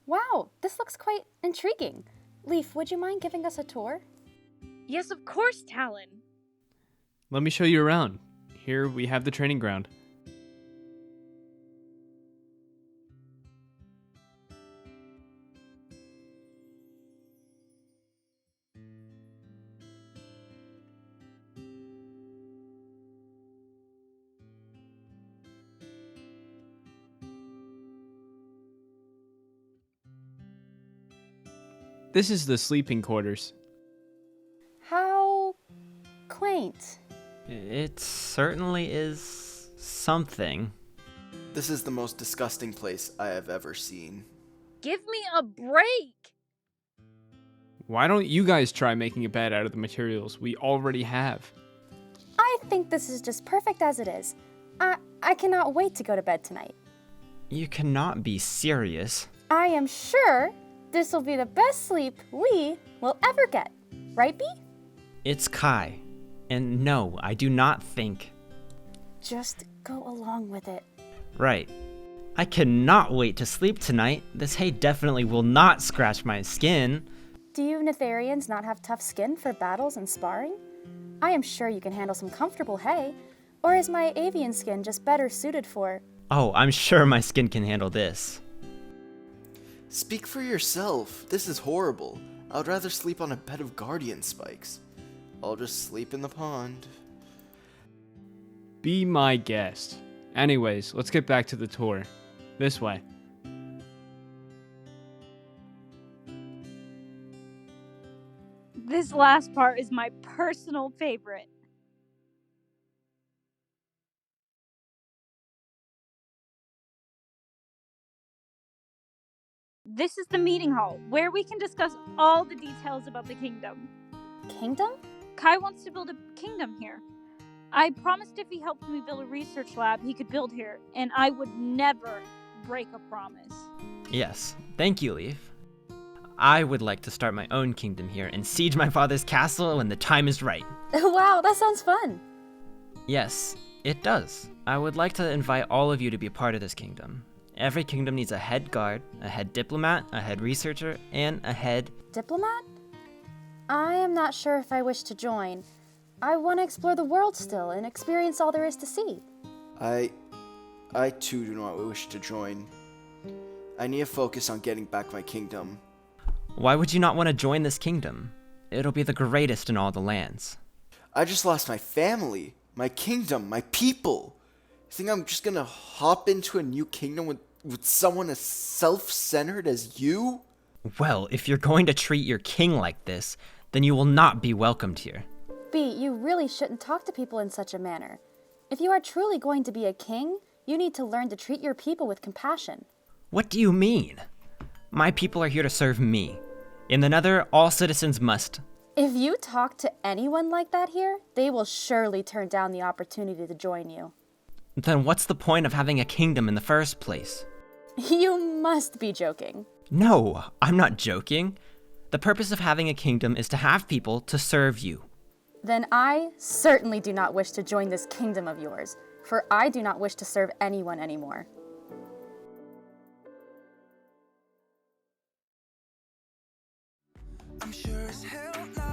Wow, this looks quite intriguing. Leaf, would you mind giving us a tour? Yes, of course, Talon. Let me show you around. Here we have the training ground. This is the sleeping quarters. How quaint. It certainly is something. This is the most disgusting place I have ever seen. Give me a break! Why don't you guys try making a bed out of the materials we already have? I think this is just perfect as it is. I cannot wait to go to bed tonight. You cannot be serious. I am sure this will be the best sleep we will ever get. Right, Bee? It's Kai. And no, I do not think. Just go along with it. Right. I cannot wait to sleep tonight. This hay definitely will not scratch my skin. Do you Netherians not have tough skin for battles and sparring? I am sure you can handle some comfortable hay. Or is my avian skin just better suited for... Oh, I'm sure my skin can handle this. Speak for yourself. This is horrible. I would rather sleep on a bed of guardian spikes. I'll just sleep in the pond. Be my guest. Anyways, let's get back to the tour. This way. This last part is my personal favorite. This is the meeting hall, where we can discuss all the details about the kingdom. Kingdom? Kai wants to build a kingdom here. I promised if he helped me build a research lab, he could build here, and I would never break a promise. Yes, thank you, Leaf. I would like to start my own kingdom here and siege my father's castle when the time is right. Wow, that sounds fun. Yes, it does. I would like to invite all of you to be a part of this kingdom. Every kingdom needs a head guard, a head diplomat, a head researcher, and a head... Diplomat? I am not sure if I wish to join. I want to explore the world still and experience all there is to see. I too do not wish to join. I need to focus on getting back my kingdom. Why would you not want to join this kingdom? It'll be the greatest in all the lands. I just lost my family, my kingdom, my people. You think I'm just gonna hop into a new kingdom with someone as self-centered as you? Well, if you're going to treat your king like this, then you will not be welcomed here. Bee, you really shouldn't talk to people in such a manner. If you are truly going to be a king, you need to learn to treat your people with compassion. What do you mean? My people are here to serve me. In the Nether, all citizens must. If you talk to anyone like that here, they will surely turn down the opportunity to join you. Then what's the point of having a kingdom in the first place? You must be joking. No, I'm not joking. The purpose of having a kingdom is to have people to serve you. Then I certainly do not wish to join this kingdom of yours, for I do not wish to serve anyone anymore. I'm sure as hell not.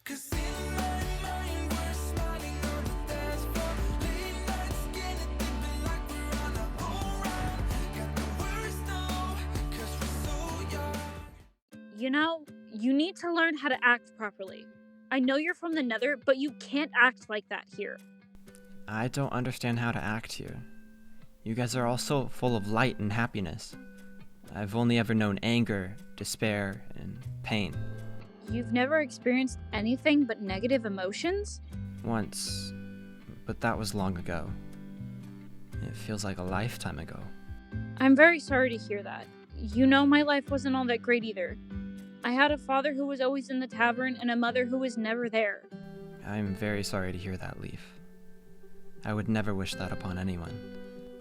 'Cause in my mind we're smiling on the dance floor. Late nights getting deep like we're on our own ride. Got the worst though, 'cause we're so young. You know, you need to learn how to act properly. I know you're from the Nether, but you can't act like that here. I don't understand how to act here. You guys are all so full of light and happiness. I've only ever known anger, despair, and pain. You've never experienced anything but negative emotions? Once, but that was long ago. It feels like a lifetime ago. I'm very sorry to hear that. You know, my life wasn't all that great either. I had a father who was always in the tavern and a mother who was never there. I'm very sorry to hear that, Leaf. I would never wish that upon anyone.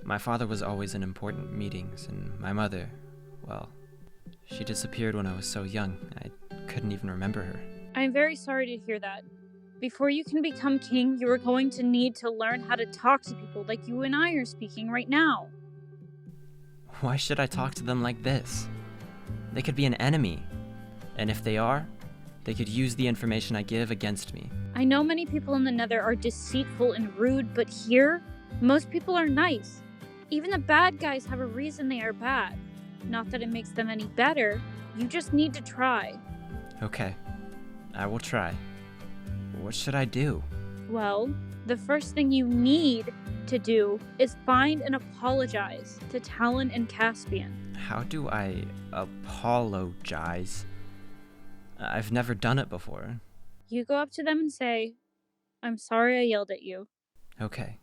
My father was always in important meetings, and my mother, well, she disappeared when I was so young, I couldn't even remember her. I'm very sorry to hear that. Before you can become king, you are going to need to learn how to talk to people like you and I are speaking right now. Why should I talk to them like this? They could be an enemy. And if they are, they could use the information I give against me. I know many people in the Nether are deceitful and rude, but here, most people are nice. Even the bad guys have a reason they are bad. Not that it makes them any better, you just need to try. Okay, I will try. What should I do? Well, the first thing you need to do is find and apologize to Talon and Caspian. How do I apologize? I've never done it before. You go up to them and say, "I'm sorry I yelled at you." Okay,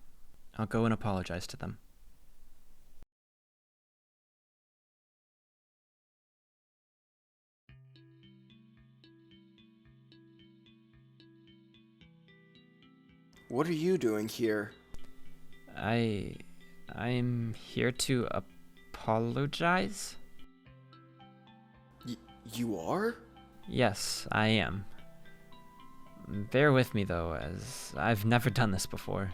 I'll go and apologize to them. What are you doing here? I'm here to apologize? You are? Yes, I am. Bear with me though, as I've never done this before.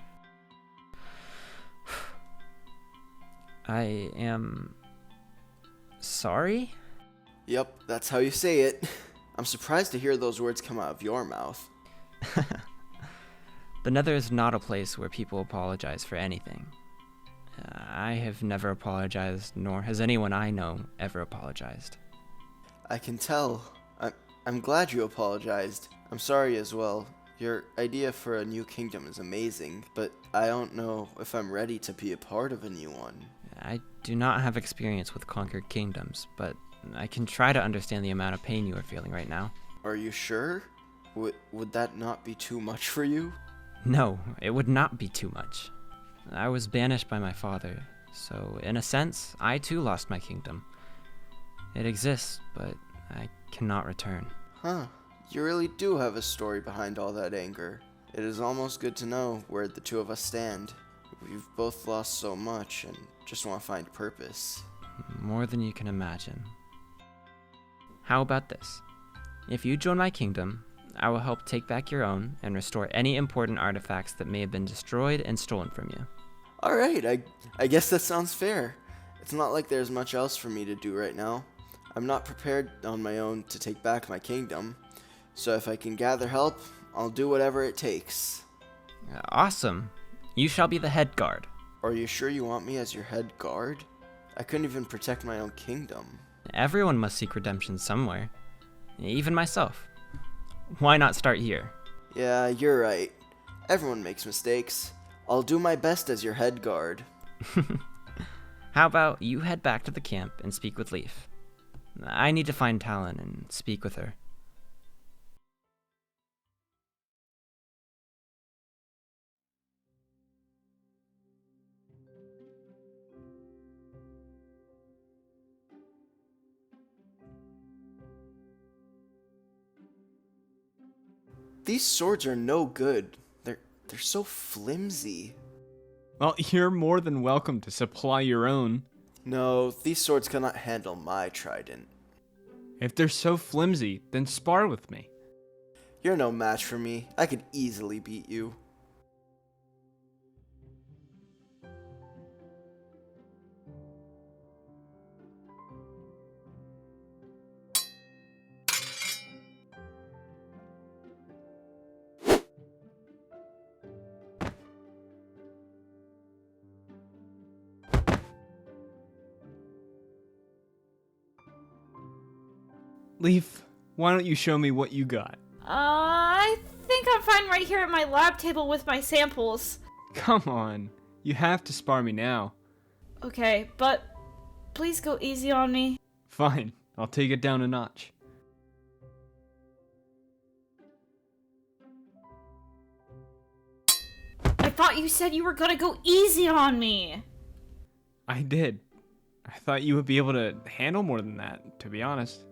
I am sorry? Yep, that's how you say it. I'm surprised to hear those words come out of your mouth. The Nether is not a place where people apologize for anything. I have never apologized, nor has anyone I know ever apologized. I can tell. I'm glad you apologized. I'm sorry as well. Your idea for a new kingdom is amazing, but I don't know if I'm ready to be a part of a new one. I do not have experience with conquered kingdoms, but I can try to understand the amount of pain you are feeling right now. Are you sure? Would that not be too much for you? No, it would not be too much. I was banished by my father, so in a sense, I too lost my kingdom. It exists, but I cannot return. Huh. You really do have a story behind all that anger. It is almost good to know where the two of us stand. We've both lost so much and just want to find purpose. More than you can imagine. How about this? If you join my kingdom, I will help take back your own and restore any important artifacts that may have been destroyed and stolen from you. Alright, I guess that sounds fair. It's not like there's much else for me to do right now. I'm not prepared on my own to take back my kingdom, so if I can gather help, I'll do whatever it takes. Awesome. You shall be the head guard. Are you sure you want me as your head guard? I couldn't even protect my own kingdom. Everyone must seek redemption somewhere. Even myself. Why not start here? Yeah, you're right. Everyone makes mistakes. I'll do my best as your head guard. How about you head back to the camp and speak with Leaf? I need to find Talon and speak with her. These swords are no good. They're so flimsy. Well, you're more than welcome to supply your own. No, these swords cannot handle my trident. If they're so flimsy, then spar with me. You're no match for me. I could easily beat you. Leaf, why don't you show me what you got? I think I'm fine right here at my lab table with my samples. Come on, you have to spar me now. Okay, but please go easy on me. Fine, I'll take it down a notch. I thought you said you were gonna go easy on me. I did. I thought you would be able to handle more than that, to be honest.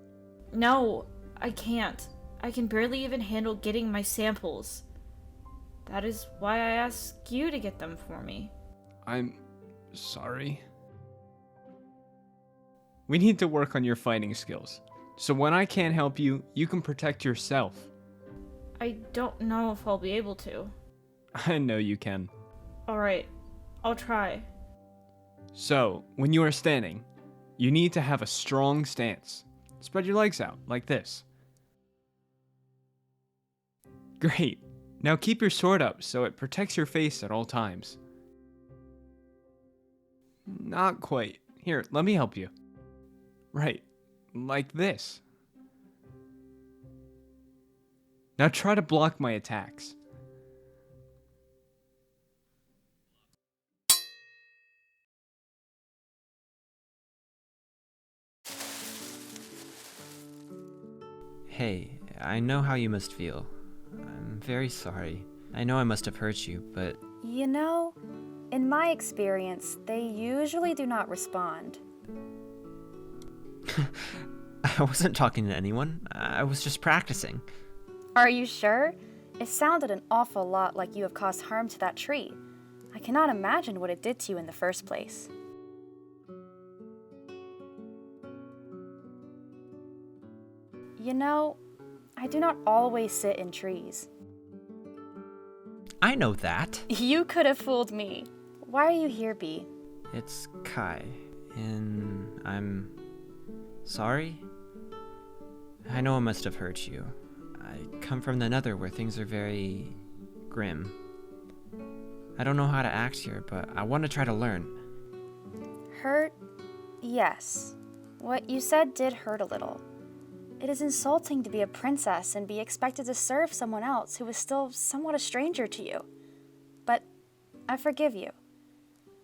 No, I can't. I can barely even handle getting my samples. That is why I asked you to get them for me. I'm sorry. We need to work on your fighting skills. So when I can't help you, you can protect yourself. I don't know if I'll be able to. I know you can. Alright, I'll try. So, when you are standing, You need to have a strong stance. Spread your legs out, like this. Great. Now keep your sword up so it protects your face at all times. Not quite. Here, let me help you. Right, like this. Now try to block my attacks. Hey, I know how you must feel. I'm very sorry. I know I must have hurt you, but You know, in my experience, they usually do not respond. I wasn't talking to anyone. I was just practicing. Are you sure? It sounded an awful lot like you have caused harm to that tree. I cannot imagine what it did to you in the first place. You know, I do not always sit in trees. I know that. You could have fooled me. Why are you here, Bee? It's Kai, and I'm sorry. I know I must have hurt you. I come from the Nether where things are very grim. I don't know how to act here, but I want to try to learn. Hurt? Yes. What you said did hurt a little. It is insulting to be a princess and be expected to serve someone else who is still somewhat a stranger to you. But I forgive you.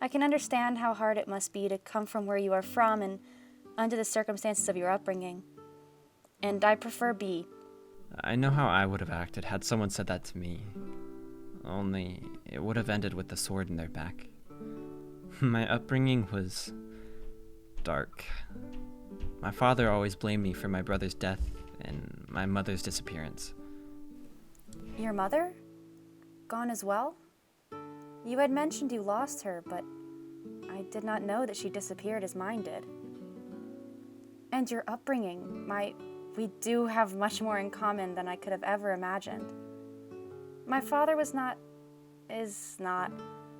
I can understand how hard it must be to come from where you are from and under the circumstances of your upbringing. And I prefer Bee. I know how I would have acted had someone said that to me. Only it would have ended with the sword in their back. My upbringing was dark. My father always blamed me for my brother's death and my mother's disappearance. Your mother? Gone as well? You had mentioned you lost her, but I did not know that she disappeared as mine did. And your upbringing, we do have much more in common than I could have ever imagined. My father is not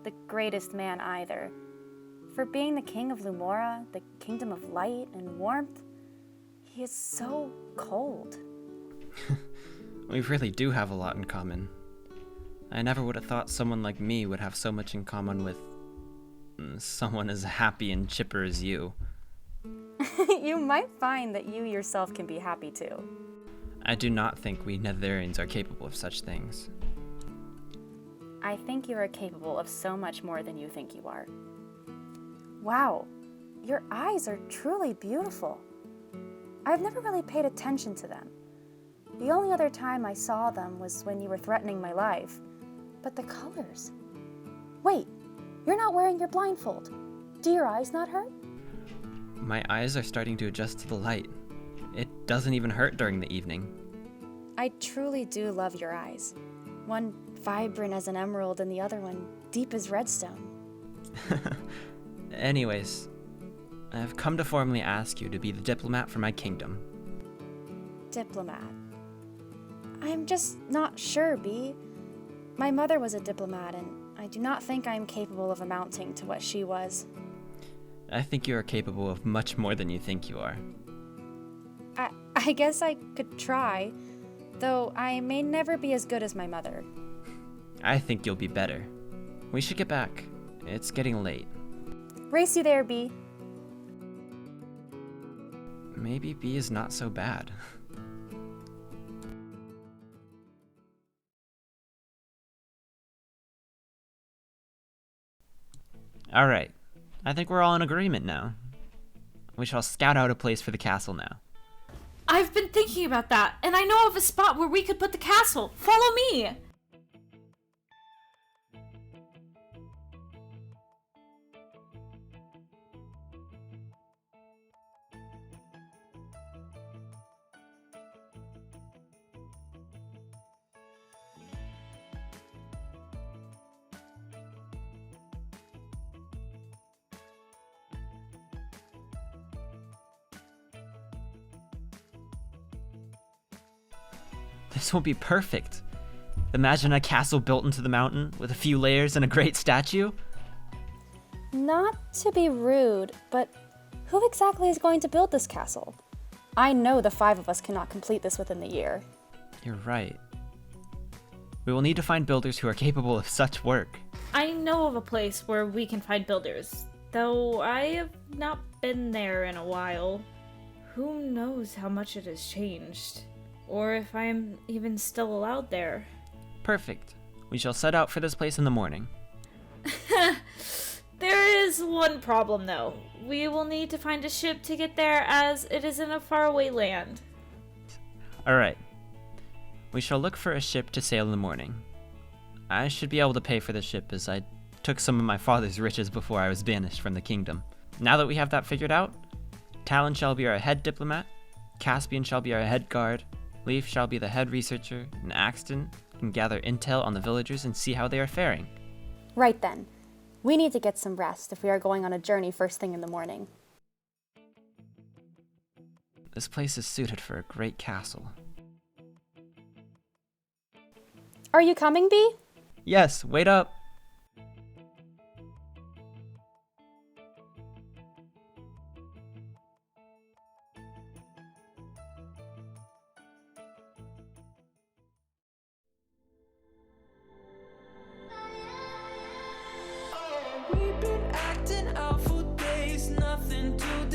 the greatest man either. For being the king of Lumora, the kingdom of light and warmth, he is so cold. We really do have a lot in common. I never would have thought someone like me would have so much in common with someone as happy and chipper as you. You might find that you yourself can be happy too. I do not think we Netherians are capable of such things. I think you are capable of so much more than you think you are. Wow, your eyes are truly beautiful. I've never really paid attention to them. The only other time I saw them was when you were threatening my life. But the colors... Wait, you're not wearing your blindfold. Do your eyes not hurt? My eyes are starting to adjust to the light. It doesn't even hurt during the evening. I truly do love your eyes. One vibrant as an emerald and the other one deep as redstone. Anyways, I've come to formally ask you to be the diplomat for my kingdom. Diplomat. I'm just not sure, Bee. My mother was a diplomat, and I do not think I am capable of amounting to what she was. I think you are capable of much more than you think you are. I guess I could try, though I may never be as good as my mother. I think you'll be better. We should get back. It's getting late. Race you there, Bee. Maybe B is not so bad. Alright, I think we're all in agreement now. We shall scout out a place for the castle now. I've been thinking about that, and I know of a spot where we could put the castle. Follow me! This will be perfect. Imagine a castle built into the mountain with a few layers and a great statue. Not to be rude, but Who exactly is going to build this castle? I know the 5 of us cannot complete this within the year. You're right. We will need to find builders who are capable of such work. I know of a place where we can find builders, though I have not been there in a while. Who knows how much it has changed, or if I am even still allowed there. Perfect. We shall set out for this place in the morning. There is one problem, though. We will need to find a ship to get there, as it is in a faraway land. Alright. We shall look for a ship to sail in the morning. I should be able to pay for the ship, as I took some of my father's riches before I was banished from the kingdom. Now that we have that figured out, Talon shall be our head diplomat, Caspian shall be our head guard, Leaf shall be the head researcher, and Axton can gather intel on the villagers and see how they are faring. Right then. We need to get some rest if we are going on a journey first thing in the morning. This place is suited for a great castle. Are you coming, Bee? Yes, wait up! We've been acting out for days, nothing to